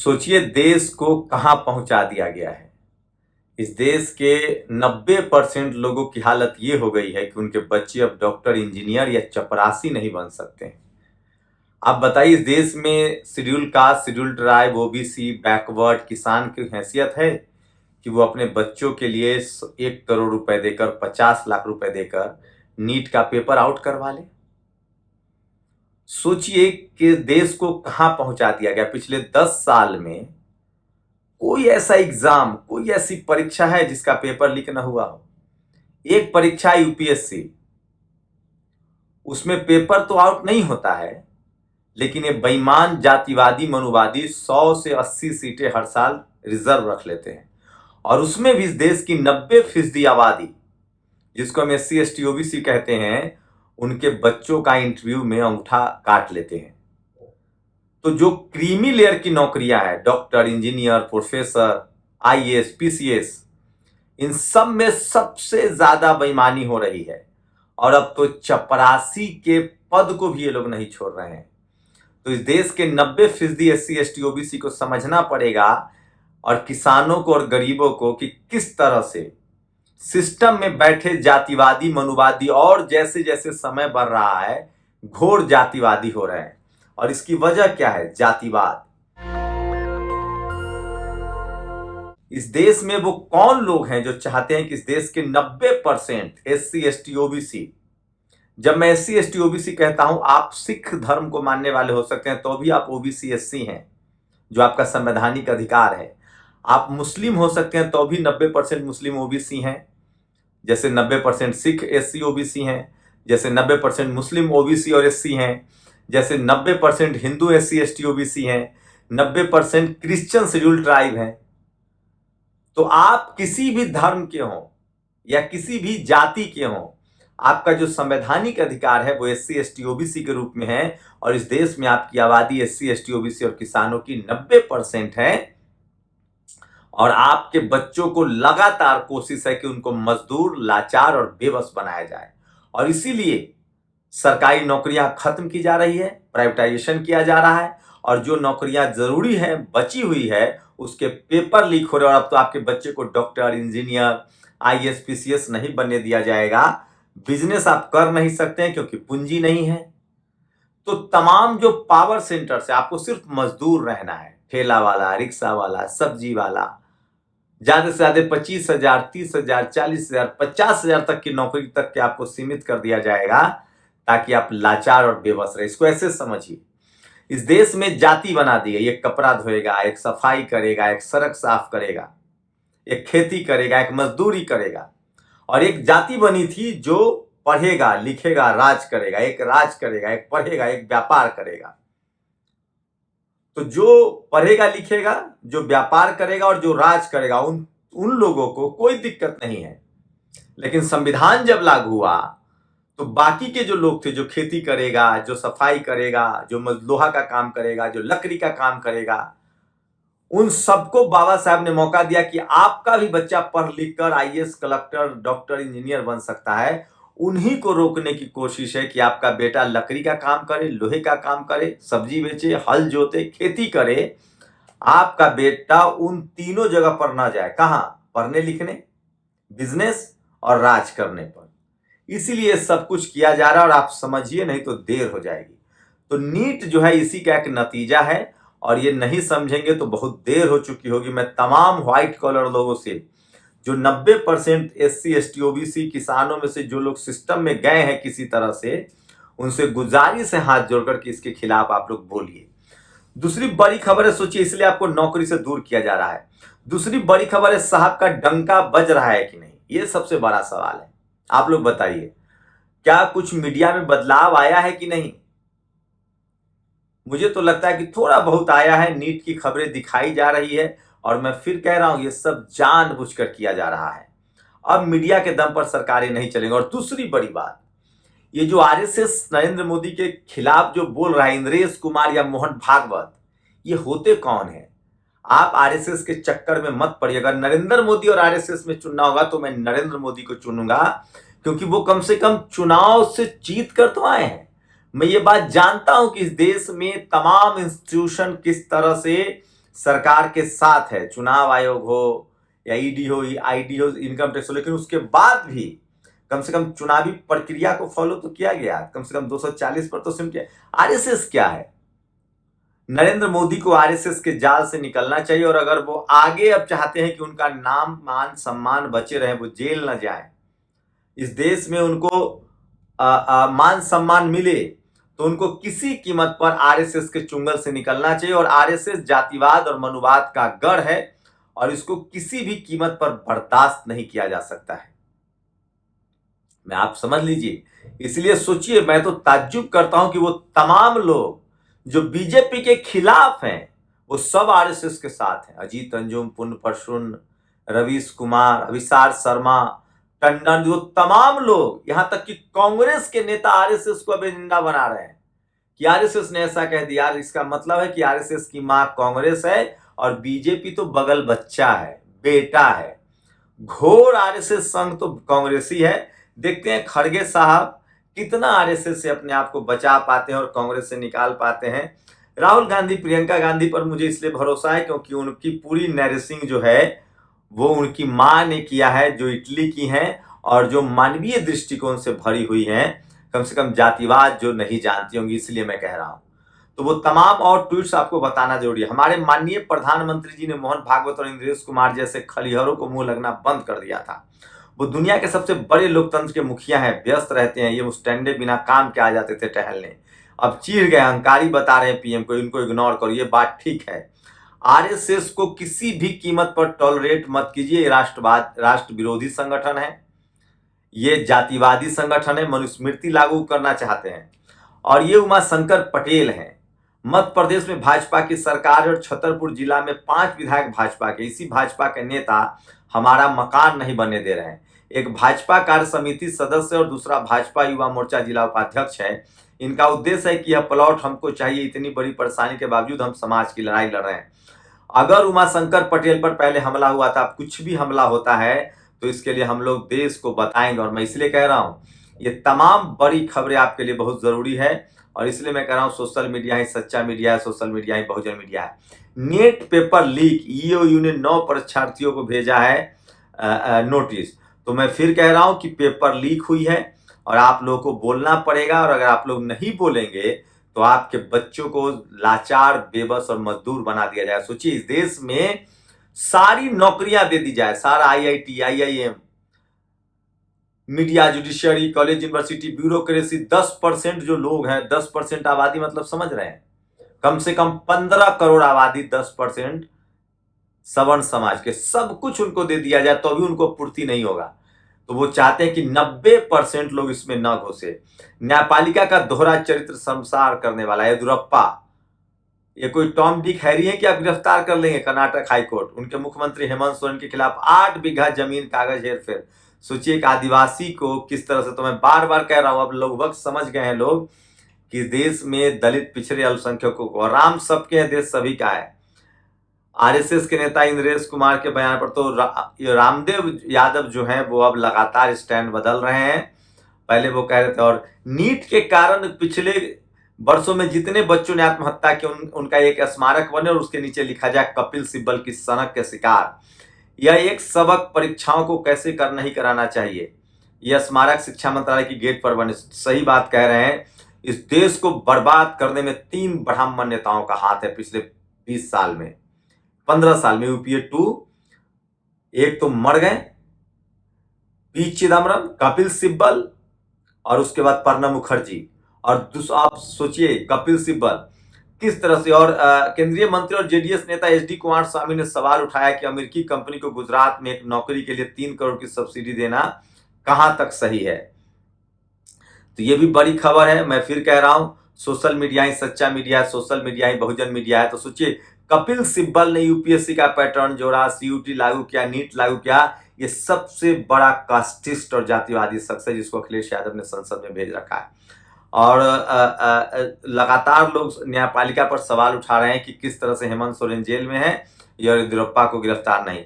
सोचिए देश को कहां पहुंचा दिया गया है। इस देश के 90% लोगों की हालत ये हो गई है कि उनके बच्चे अब डॉक्टर, इंजीनियर या चपरासी नहीं बन सकते हैं। आप बताइए, इस देश में schedule caste, schedule tribe, OBC, backward, किसान की हैसियत है कि वो अपने बच्चों के लिए 1 करोड़ रुपए देकर, 50 लाख रुपए देकर नीट का पेपर आउट करवा ले। सोचिए कि देश को कहां पहुंचा दिया गया। पिछले 10 साल में कोई ऐसा एग्जाम, कोई ऐसी परीक्षा है जिसका पेपर लीक न हुआ हो। एक परीक्षा यूपीएससी, उसमें पेपर तो आउट नहीं होता है, लेकिन ये बेईमान जातिवादी मनुवादी 100 से 80 सीटें हर साल रिजर्व रख लेते हैं। और उसमें भी इस देश की 90% आबादी, जिसको हम SC ST OBC कहते हैं, उनके बच्चों का इंटरव्यू में अंगूठा काट लेते हैं। तो जो क्रीमी लेयर की नौकरियां हैं, doctor, engineer, professor, IAS, PCS, इन सब में सबसे ज्यादा बेईमानी हो रही है। और अब तो चपरासी के पद को भी ये लोग नहीं छोड़ रहे हैं। तो इस देश के 90% SC ST OBC को समझना पड़ेगा, और किसानों को और गरीबों को, कि किस तरह से सिस्टम में बैठे जातिवादी मनुवादी और जैसे जैसे समय बढ़ रहा है घोर जातिवादी हो रहे हैं। और इसकी वजह क्या है? जातिवाद। इस देश में वो कौन लोग हैं जो चाहते हैं कि इस देश के 90% SC ST OBC, जब मैं SC ST OBC कहता हूं, आप सिख धर्म को मानने वाले हो सकते हैं तो भी आप OBC SC हैं, जो आपका संवैधानिक अधिकार है। आप मुस्लिम हो सकते हैं तो भी 90% मुस्लिम OBC हैं, जैसे 90% सिख SC OBC हैं, जैसे 90% मुस्लिम OBC और SC हैं, जैसे 90% हिंदू SC ST OBC हैं, 90% क्रिश्चियन शेड्यूल ट्राइब हैं। तो आप किसी भी धर्म के हों या किसी भी जाति के हों, आपका जो संवैधानिक अधिकार है वो SC ST OBC के रूप में है। और इस देश में आपकी आबादी SC ST OBC और किसानों की 90% है। और आपके बच्चों को लगातार कोशिश है कि उनको मजदूर, लाचार और बेबस बनाया जाए। और इसीलिए सरकारी नौकरियां खत्म की जा रही है, प्राइवेटाइजेशन किया जा रहा है, और जो नौकरियां जरूरी है, बची हुई है, उसके पेपर लीक हो रहे हैं। और अब तो आपके बच्चे को डॉक्टर, इंजीनियर, IAS PCS नहीं बनने दिया जाएगा। बिजनेस आप कर नहीं सकते हैं क्योंकि पूंजी नहीं है। तो तमाम जो पावर सेंटर से आपको सिर्फ मजदूर रहना है, ठेला वाला, रिक्शा वाला, सब्जी वाला, ज्यादा से ज्यादा 25,000, 30,000, 40,000, 50,000 तक की नौकरी तक के आपको सीमित कर दिया जाएगा, ताकि आप लाचार और बेबस रहे। इसको ऐसे समझिए, इस देश में जाति बना दी है। एक कपड़ा धोएगा, एक सफाई करेगा, एक सड़क साफ करेगा, एक खेती करेगा, एक मजदूरी करेगा। और एक जाति बनी थी जो पढ़ेगा, लिखेगा, राज करेगा। एक राज करेगा, एक पढ़ेगा, एक व्यापार करेगा। तो जो पढ़ेगा, लिखेगा, जो व्यापार करेगा और जो राज करेगा, उन लोगों को कोई दिक्कत नहीं है। लेकिन संविधान जब लागू हुआ तो बाकी के जो लोग थे, जो खेती करेगा, जो सफाई करेगा, जो लोहा का काम करेगा, जो लकड़ी का काम करेगा, उन सबको बाबा साहब ने मौका दिया कि आपका भी बच्चा पढ़ लिख कर IAS, कलेक्टर, डॉक्टर, इंजीनियर बन सकता है। उन्हीं को रोकने की कोशिश है कि आपका बेटा लकड़ी का काम करे, लोहे का काम करे, सब्जी बेचे, हल जोते, खेती करे। आपका बेटा उन तीनों जगह पर ना जाए। कहां? पढ़ने लिखने, बिजनेस और राज करने पर। इसीलिए सब कुछ किया जा रहा है, और आप समझिए, नहीं तो देर हो जाएगी। तो नीट जो है इसी का एक नतीजा है, और ये नहीं समझेंगे तो बहुत देर हो चुकी होगी। मैं तमाम व्हाइट कॉलर लोगों से, जो 90% SC ST OBC किसानों में से जो लोग सिस्टम में गए हैं किसी तरह से, उनसे गुजारिश है हाथ जोड़कर कि इसके खिलाफ आप लोग बोलिए। दूसरी बड़ी खबर है, सोचिए, इसलिए आपको नौकरी से दूर किया जा रहा है। दूसरी बड़ी खबर है, साहब का डंका बज रहा है कि नहीं, ये सबसे बड़ा सवाल है। आप लोग बताइए, क्या कुछ मीडिया में बदलाव आया है कि नहीं? मुझे तो लगता है कि थोड़ा बहुत आया है। नीट की खबरें दिखाई जा रही है, और मैं फिर कह रहा हूं, ये सब जानबूझकर किया जा रहा है। अब मीडिया के दम पर सरकारें नहीं चलेंगी। और दूसरी बड़ी बात, ये जो RSS नरेंद्र मोदी के खिलाफ जो बोल रहा है, इंद्रेश कुमार या मोहन भागवत, ये होते कौन है? आप RSS के चक्कर में मत पड़िए। अगर नरेंद्र मोदी और RSS में चुनना होगा तो मैं नरेंद्र मोदी को चुनूंगा, क्योंकि वो कम से कम चुनाव से जीत कर तो आए हैं। मैं ये बात जानता हूं कि इस देश में तमाम इंस्टीट्यूशन किस तरह से सरकार के साथ है, चुनाव आयोग हो या ईडी हो, आईडी हो, इनकम टैक्स हो, लेकिन उसके बाद भी कम से कम चुनावी प्रक्रिया को फॉलो तो किया गया, कम से कम 240 पर तो सिमट किया। आरएसएस क्या है? नरेंद्र मोदी को आरएसएस के जाल से निकलना चाहिए, और अगर वो आगे अब चाहते हैं कि उनका नाम मान सम्मान बचे रहे, वो जेल न जाए, इस देश में उनको मान सम्मान मिले, तो उनको किसी कीमत पर आरएसएस के चुंगल से निकलना चाहिए। और आरएसएस जातिवाद और मनुवाद का गढ़ है, और इसको किसी भी कीमत पर बर्दाश्त नहीं किया जा सकता है। मैं आप समझ लीजिए, इसलिए सोचिए, मैं तो ताज्जुब करता हूं कि वो तमाम लोग जो बीजेपी के खिलाफ हैं, वो सब आरएसएस के साथ हैं। अजीत अंजुम, पुण्य परशुन, रवीश कुमार, अभिसार शर्मा, टंडन, जो तमाम लोग, यहां तक कि कांग्रेस के नेता आरएसएस को अब एजेंडा बना रहे हैं कि आरएसएस ने ऐसा कह दिया। इसका मतलब है कि आरएसएस की मां कांग्रेस है और बीजेपी तो बगल बच्चा है, बेटा है। घोर आरएसएस संघ तो कांग्रेसी है। देखते हैं खड़गे साहब कितना आरएसएस से अपने आप को बचा पाते हैं और कांग्रेस से निकाल पाते हैं। राहुल गांधी, प्रियंका गांधी पर मुझे इसलिए भरोसा है क्योंकि उनकी पूरी नैरेसिंग जो है वो उनकी मां ने किया है, जो इटली की हैं और जो मानवीय दृष्टिकोण से भरी हुई हैं, कम से कम जातिवाद जो नहीं जानती होंगी, इसलिए मैं कह रहा हूं। तो वो तमाम और ट्वीट्स आपको बताना जरूरी है। हमारे माननीय प्रधानमंत्री जी ने मोहन भागवत और इंद्रेश कुमार जैसे खलीहरों को मुंह लगना बंद कर दिया था। वो दुनिया के सबसे बड़े लोकतंत्र के मुखिया हैं, व्यस्त रहते हैं, ये मुस्टैंडे बिना काम के आ जाते थे टहलने, अब चीर गए, अहंकारी बता रहे हैं पीएम को, इनको इग्नोर करो, ये बात ठीक है। आरएसएस को किसी भी कीमत पर टॉलरेट मत कीजिए। राष्ट्रवाद, राष्ट्र विरोधी संगठन है, ये जातिवादी संगठन है, मनुस्मृति लागू करना चाहते हैं। और ये उमाशंकर पटेल हैं। मध्य प्रदेश में भाजपा की सरकार और छतरपुर जिला में 5 विधायक भाजपा के, इसी भाजपा के नेता हमारा मकान नहीं बनने दे रहे हैं। एक भाजपा कार्य समिति सदस्य और दूसरा भाजपा युवा मोर्चा जिला उपाध्यक्ष है। इनका उद्देश्य है कि यह प्लॉट हमको चाहिए, इतनी बड़ी परेशानी के बावजूद हम समाज की लड़ाई लड़ रहे हैं। अगर उमाशंकर पटेल पर पहले हमला हुआ था, अब कुछ भी हमला होता है तो इसके लिए हम लोग देश को बताएंगे। और मैं इसलिए कह रहा हूं, ये तमाम बड़ी खबरें आपके लिए बहुत जरूरी है, और इसलिए मैं कह रहा हूं सोशल मीडिया ही सच्चा मीडिया है, सोशल मीडिया ही बहुजन मीडिया है। नेट पेपर लीक, ईओयू ने 9 परीक्षार्थियों को भेजा है नोटिस। तो मैं फिर कह रहा हूं कि पेपर लीक हुई है और आप लोगों को बोलना पड़ेगा, और अगर आप लोग नहीं बोलेंगे तो आपके बच्चों को लाचार, बेबस और मजदूर बना दिया जाए। सोचिए, इस देश में सारी नौकरियां दे दी जाए, सारा IIT, IIM, media, judiciary, college, university, bureaucracy, 10% जो लोग हैं, 10% आबादी, मतलब समझ रहे हैं, कम से कम 15 करोड़ आबादी, 10% सवर्ण समाज के, सब कुछ उनको दे दिया जाए तो भी उनको पूर्ति नहीं होगा। तो वो चाहते हैं कि 90% लोग इसमें न घुसे। न्यायपालिका का दोहरा चरित्र संसार करने वाला है येदियुरप्पा। ये कोई टॉम डिक हैरी है कि आप गिरफ्तार कर लेंगे? कर्नाटक हाईकोर्ट उनके मुख्यमंत्री हेमंत सोरेन के खिलाफ 8 बीघा जमीन कागज हेरफेर। सोचिए, एक आदिवासी को किस तरह से, तो मैं बार बार कह रहा हूं, अब लगभग समझ गए हैं लोग कि देश में दलित, पिछड़े, अल्पसंख्यकों को, राम सबके हैं, देश सभी का है। आरएसएस के नेता इंद्रेश कुमार के बयान पर तो रामदेव यादव जो हैं वो अब लगातार स्टैंड बदल रहे हैं। पहले वो कह रहे थे, और नीट के कारण पिछले वर्षों में जितने बच्चों ने आत्महत्या की उनका एक स्मारक बने और उसके नीचे लिखा जाए कपिल सिब्बल की सनक के शिकार। यह एक सबक परीक्षाओं को कैसे करना ही कराना चाहिए। यह स्मारक शिक्षा मंत्रालय की गेट पर बने। सही बात कह रहे हैं। इस देश को बर्बाद करने में 3 ब्राह्मण नेताओं का हाथ है पिछले 20 साल में, 15 साल में। यूपीए 2, एक तो मर गए, पी चिदम्बरम, कपिल सिब्बल, और उसके बाद प्रणब मुखर्जी, और दूसरा आप सोचिए कपिल सिब्बल किस तरह से। और केंद्रीय मंत्री और जेडीएस नेता एचडी कुमार स्वामी ने सवाल उठाया कि अमेरिकी कंपनी को गुजरात में एक नौकरी के लिए 3 करोड़ की सब्सिडी देना कहां तक सही है। तो ये भी बड़ी खबर है। मैं फिर कह रहा हूं, सोशल मीडिया ही सच्चा मीडिया है, सोशल मीडिया ही बहुजन मीडिया है। तो सोचिए, कपिल सिब्बल ने यूपीएससी का पैटर्न जोड़ा, सीयूटी लागू किया, नीट लागू किया। ये सबसे बड़ा कास्टिस्ट और जातिवादी शख्स है जिसको अखिलेश यादव ने संसद में भेज रखा है। और लगातार लोग न्यायपालिका पर सवाल उठा रहे हैं कि किस तरह से हेमंत सोरेन जेल में है, येदियुरप्पा को गिरफ्तार नहीं।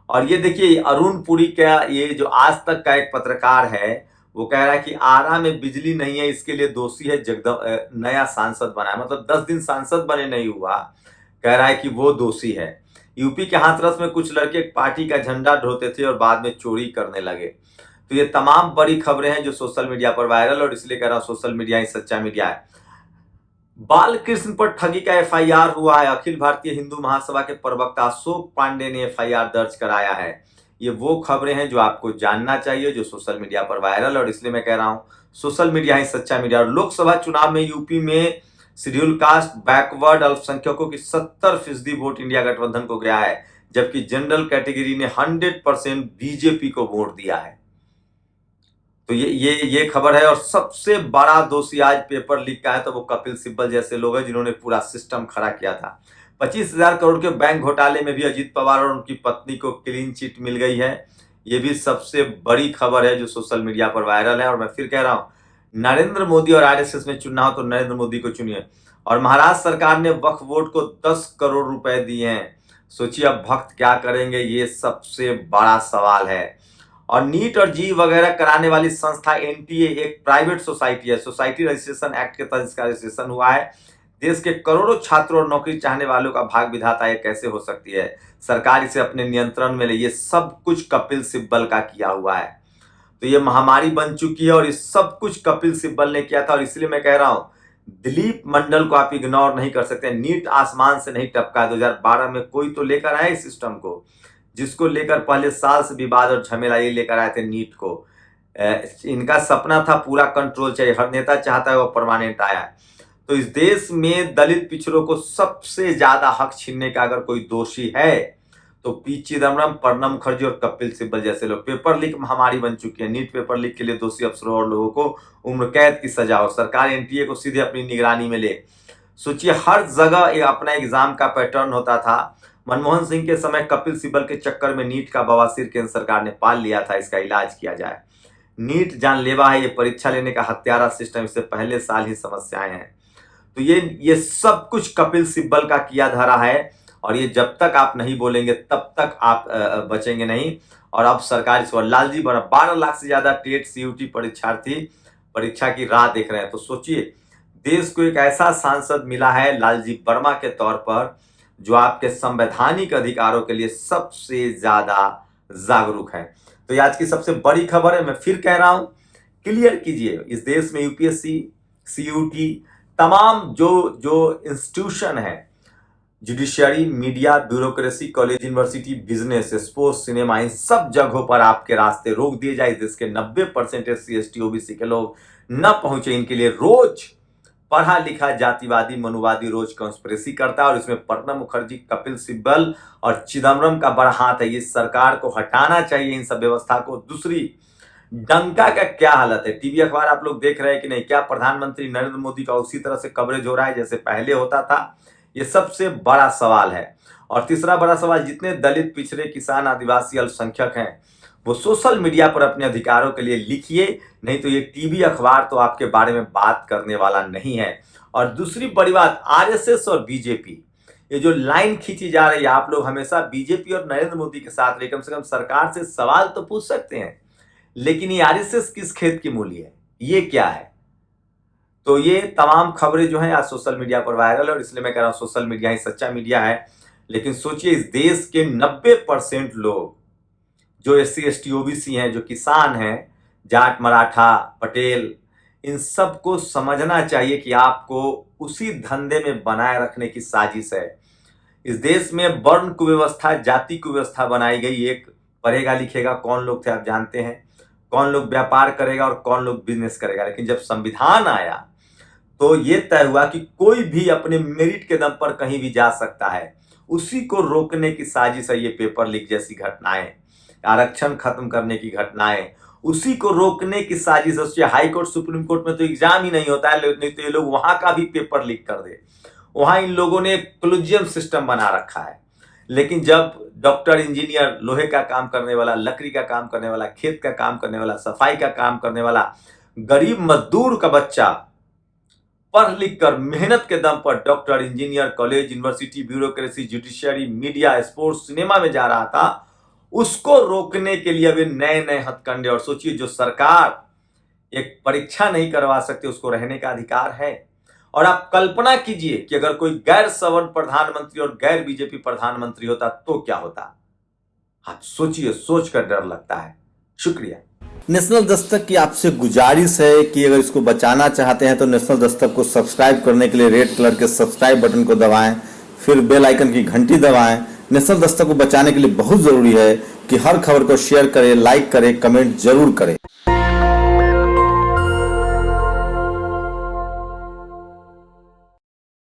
और ये देखिए, अरुण पुरी का, ये जो आज तक का एक पत्रकार है, वो कह रहा है कि आरा में बिजली नहीं है, इसके लिए दोषी है नया सांसद बना है। मतलब 10 दिन सांसद बने नहीं हुआ, कह रहा है कि वो दोषी है। यूपी के हाथरस में कुछ लड़के एक पार्टी का झंडा ढोते थे और बाद में चोरी करने लगे। तो ये तमाम बड़ी खबरें हैं जो सोशल मीडिया पर वायरल, और इसलिए कह रहा हूं सोशल मीडिया ही सच्चा मीडिया है। बालकृष्ण पर ठगी का एफआईआर हुआ है। अखिल भारतीय हिंदू महासभा के प्रवक्ता अशोक पांडे ने एफआईआर दर्ज कराया है। ये वो खबरें हैं जो आपको जानना चाहिए, जो सोशल मीडिया पर वायरल, और इसलिए मैं कह रहा हूं सोशल मीडिया ही सच्चा मीडिया। और लोकसभा चुनाव में यूपी में शेड्यूल कास्ट बैकवर्ड अल्पसंख्यकों की 70% वोट इंडिया गठबंधन को गया है, जबकि जनरल कैटेगरी ने 100% बीजेपी को वोट दिया है। तो ये खबर है। और सबसे बड़ा दोषी आज पेपर लीक का है तो वो कपिल सिब्बल जैसे लोग हैं जिन्होंने पूरा सिस्टम खड़ा किया था। 25,000 करोड़ के बैंक घोटाले में भी अजीत पवार और उनकी पत्नी को क्लीन चिट मिल गई है। ये भी सबसे बड़ी खबर है जो सोशल मीडिया पर वायरल है। और मैं फिर कह रहा हूं, नरेंद्र मोदी और आरएसएस में चुनना हो तो नरेंद्र मोदी को चुनिए। और महाराष्ट्र सरकार ने वक्फ बोर्ड को 10 करोड़ रुपए दिए हैं। सोचिए अब भक्त क्या करेंगे, ये सबसे बड़ा सवाल है। और नीट और जी वगैरह कराने वाली संस्था एनटीए एक प्राइवेट सोसाइटी है। सोसाइटी रजिस्ट्रेशन एक्ट के तहत इसका रजिस्ट्रेशन हुआ है। देश के करोड़ों छात्रों और नौकरी चाहने वालों का भाग विधाता ये कैसे हो सकती है? सरकार इसे अपने नियंत्रण में ले। ये सब कुछ कपिल सिब्बल का किया हुआ है। तो ये महामारी बन चुकी है और ये सब कुछ कपिल सिब्बल ने किया था। और इसलिए मैं कह रहा हूं दिलीप मंडल को आप इग्नोर नहीं कर सकते। नीट आसमान से नहीं टपका। 2012 में कोई तो लेकर आया इस सिस्टम को, जिसको लेकर पहले साल से विवाद और झमेला ये लेकर आए थे नीट को। इनका सपना था पूरा कंट्रोल चाहिए, हर नेता चाहता है वो परमानेंट आया है। तो इस देश में दलित पिछड़ों को सबसे ज्यादा हक छीनने का अगर कोई दोषी है तो पी चिदम्बरम, प्रणब मुखर्जी और कपिल सिब्बल जैसे लोग। पेपर लीक महामारी बन चुकी है। नीट पेपर लीक के लिए दोषी अफसरों और लोगों को उम्र कैद की सजा हो। सरकार एनटीए को सीधे अपनी निगरानी में ले। सोचिए हर जगह अपना एग्जाम का पैटर्न होता था। मनमोहन सिंह के समय कपिल सिब्बल के चक्कर में नीट का बवासीर केंद्र सरकार ने पाल लिया था, इसका इलाज किया जाए। नीट जानलेवा है, ये परीक्षा लेने का हत्यारा सिस्टम, इससे पहले साल ही समस्याएं हैं। तो ये सब कुछ कपिल सिब्बल का किया धरा है। और ये जब तक आप नहीं बोलेंगे तब तक आप बचेंगे नहीं। और अब सरकार इस लालजी बना 12 लाख से ज्यादा टेट सीयूटी परीक्षार्थी परीक्षा की राह देख रहे हैं। तो सोचिए देश को एक ऐसा सांसद मिला है लालजी वर्मा के तौर पर जो आपके संवैधानिक अधिकारों के लिए सबसे ज्यादा जागरूक है। तो ये आज की सबसे बड़ी खबर है। मैं फिर कह रहा हूं क्लियर कीजिए, इस देश में यूपीएससी, सीयूटी, तमाम जो इंस्टीट्यूशन है, judiciary, media, bureaucracy, college, university, business, sports, cinema, इन सब जगहों पर आपके रास्ते रोक दिए जाए। देश के 90% SC ST OBC के लोग न पहुंचे, इनके लिए रोज पढ़ा लिखा जातिवादी मनुवादी रोज कॉन्स्पिरेसी करता है। और इसमें प्रणब मुखर्जी, कपिल सिब्बल और चिदम्बरम का बड़ा हाथ है। ये सरकार को हटाना चाहिए इन सब व्यवस्था को। दूसरी, डंका का क्या हालत है? टीवी अखबार आप लोग देख रहे हैं कि नहीं? क्या प्रधानमंत्री नरेंद्र मोदी का उसी तरह से कवरेज हो रहा है जैसे पहले होता था? ये सबसे बड़ा सवाल है। और तीसरा बड़ा सवाल, जितने दलित, पिछड़े, किसान, आदिवासी, अल्पसंख्यक हैं वो सोशल मीडिया पर अपने अधिकारों के लिए लिखिए, नहीं तो ये टीवी अखबार तो आपके बारे में बात करने वाला नहीं है। और दूसरी बड़ी बात, आरएसएस और बीजेपी, ये जो लाइन खींची जा रही है, आप लोग हमेशा बीजेपी और नरेंद्र मोदी के साथ रहे, कम से कम सरकार से सवाल तो पूछ सकते हैं, लेकिन ये आरएसएस किस खेत की मूली है, ये क्या है? तो ये तमाम खबरें जो हैं आज सोशल मीडिया पर वायरल है। और इसलिए मैं कह रहा हूं सोशल मीडिया ही सच्चा मीडिया है। लेकिन सोचिए इस देश के 90% लोग जो SC ST OBC हैं, जो किसान हैं, जाट, मराठा, पटेल, इन सब को समझना चाहिए कि आपको उसी धंधे में बनाए रखने की साजिश है। इस देश में वर्ण कुव्यवस्था, जाति कुव्यवस्था बनाई गई। एक पढ़ेगा लिखेगा कौन लोग थे आप जानते हैं, कौन लोग व्यापार करेगा और कौन लोग बिजनेस करेगा। लेकिन जब संविधान आया तो ये तय हुआ कि कोई भी अपने मेरिट के दम पर कहीं भी जा सकता है। उसी को रोकने की साजिश है ये पेपर लीक जैसी घटनाएं, आरक्षण खत्म करने की घटनाएं, उसी को रोकने की साजिश है। हाई कोर्ट, सुप्रीम कोर्ट में तो एग्जाम ही नहीं होता है, नहीं तो ये लोग वहां का भी पेपर लीक कर दे। वहां इन लोगों ने कोलिजियम सिस्टम बना रखा है। लेकिन जब डॉक्टर, इंजीनियर, लोहे का काम करने वाला, लकड़ी का काम करने वाला, खेत का काम करने वाला, सफाई का काम करने वाला गरीब मजदूर का बच्चा पढ़ लिख कर मेहनत के दम पर doctor, engineer, college, university, bureaucracy, judiciary, media, sports, cinema में जा रहा था, उसको रोकने के लिए अभी नए नए हथकंडे। और सोचिए जो सरकार एक परीक्षा नहीं करवा सकती उसको रहने का अधिकार है। और आप कल्पना कीजिए कि अगर कोई गैर सवर्ण प्रधानमंत्री और गैर बीजेपी प्रधानमंत्री होता तो क्या होता। आप सोचिए, सोच कर डर लगता है। शुक्रिया। नेशनल दस्तक की आपसे गुजारिश है कि अगर इसको बचाना चाहते हैं तो नेशनल दस्तक को सब्सक्राइब करने के लिए रेड कलर के सब्सक्राइब बटन को दबाएं, फिर बेल आइकन की घंटी दबाएं। नेशनल दस्तक को बचाने के लिए बहुत जरूरी है कि हर खबर को शेयर करें, लाइक करें, कमेंट जरूर करें।